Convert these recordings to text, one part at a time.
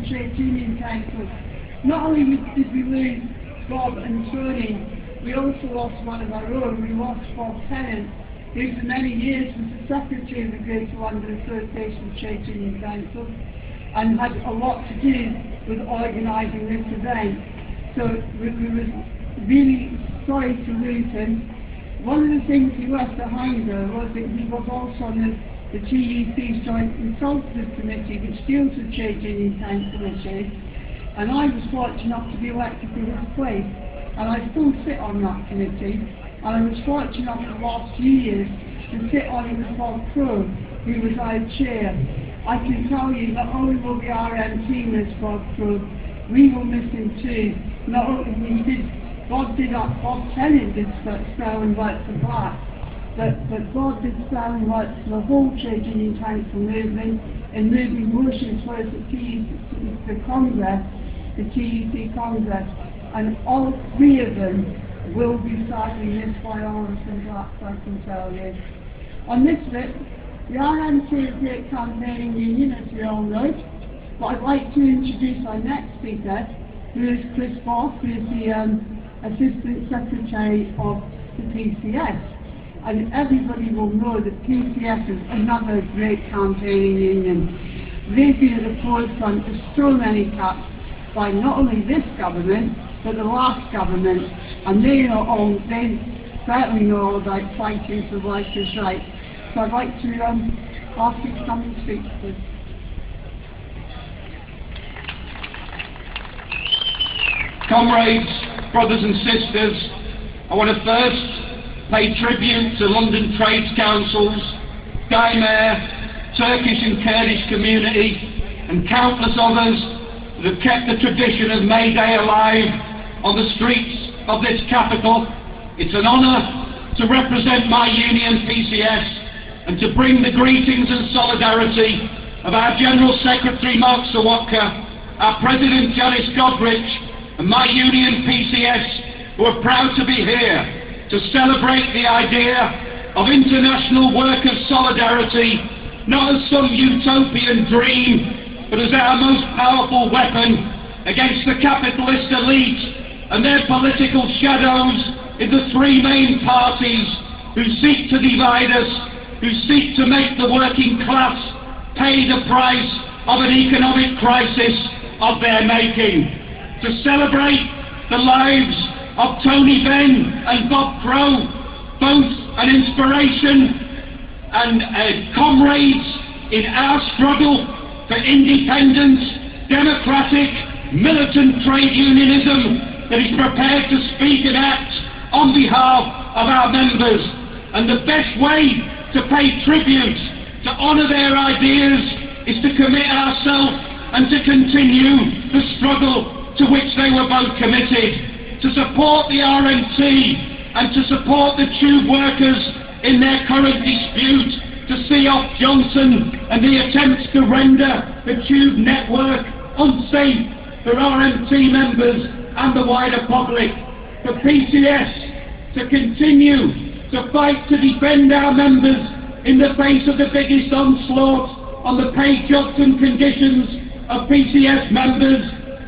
from Trade Union Council. Not only did we lose Bob and Tony, we also lost one of our own. We lost Bob Tennant, who for many years was the Secretary of the Greater London Association of Trade Union Council and had a lot to do with organising this event. So we were really sorry to lose him. One of the things he left behind though was that he was also on the TUC's Joint Consultative Committee, which deals with Trade Union Council issues, and I was fortunate enough to be elected to his place, and I still sit on that committee, and I was fortunate enough in the last few years to sit on it with BobCrow, who was our chair. I can tell you, not only will the RMT miss BobCrow, we will miss him too. Not only Bob Tennant did spell and work for Baugh, but Bob did spell and work for the whole Trade Union Council movement and moving motions for us at the Congress, the TUC Congress, and all three of them will be sadly missed by all of us in Black, I can tell you. On this bit, the RMT is a great campaigning union, as we all know, but I'd like to introduce our next speaker, who is Chris Baugh, who is the Assistant Secretary of the PCS. And everybody will know that PCS is another great campaigning union. They've been at the forefront of so many cuts by not only this government, but the last government, and they certainly know all about fighting for workers' rights. So I'd like to ask you to come and speak, please. Comrades, brothers and sisters, I want to first pay tribute to London Trades Councils, Guy Mayor, Turkish and Kurdish community, and countless others that have kept the tradition of May Day alive on the streets of this capital. It's an honour to represent my union, PCS, and to bring the greetings and solidarity of our General Secretary, Mark Sawatka, our President, Janice Godrich, and my union, PCS, who are proud to be here to celebrate the idea of international workers' solidarity, not as some utopian dream, but as our most powerful weapon against the capitalist elite and their political shadows in the three main parties who seek to divide us, who seek to make the working class pay the price of an economic crisis of their making. To celebrate the lives of TonyBenn and BobCrow, both an inspiration and comrades in our struggle for independence, democratic, militant trade unionism that is prepared to speak and act on behalf of our members. And the best way to pay tribute, to honour their ideas, is to commit ourselves and to continue the struggle to which they were both committed, to support the RMT and to support the tube workers in their current dispute, to see off Johnson and the attempts to render the tube network unsafe for RMT members and the wider public, for PCS to continue to fight to defend our members in the face of the biggest onslaught on the pay, jobs and conditions of PCS members,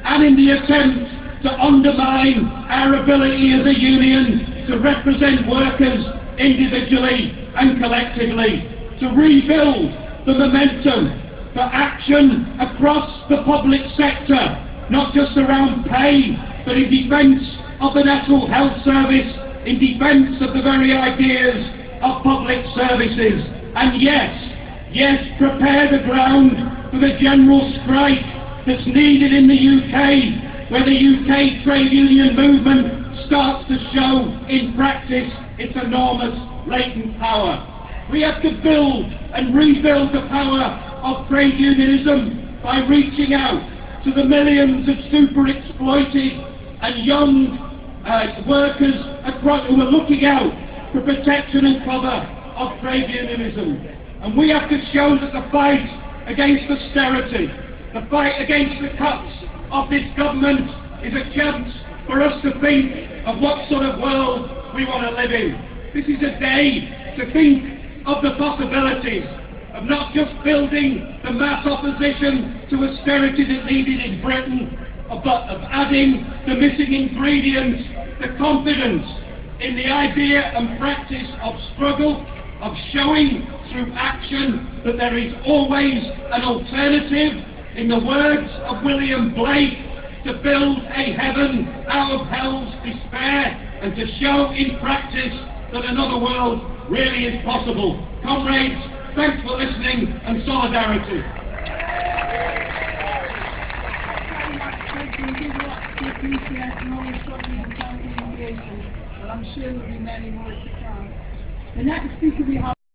and in the attempt to undermine our ability as a union to represent workers individually and collectively, to rebuild the momentum for action across the public sector, not just around pay, but in defence of the National Health Service, in defence of the very ideas of public services. And yes, prepare the ground for the general strike that's needed in the UK, where the UK trade union movement starts to show in practice its enormous latent power. We have to build and rebuild the power of trade unionism by reaching out to the millions of super exploited and young workers across who are looking out for protection and cover of trade unionism. And we have to show that the fight against austerity, the fight against the cuts of this government, is a chance for us to think of what sort of world we want to live in. This is a day to think of the possibilities, of not just building the mass opposition to austerity that needed in Britain, but of adding the missing ingredients, the confidence in the idea and practice of struggle, of showing through action that there is always an alternative, in the words of William Blake, to build a heaven out of hell's despair, and to show in practice that another world really is possible. Comrades, thanks for listening and solidarity. PCS and all the struggling and county engagement, but I'm sure there'll be many more to come. The next speaker we have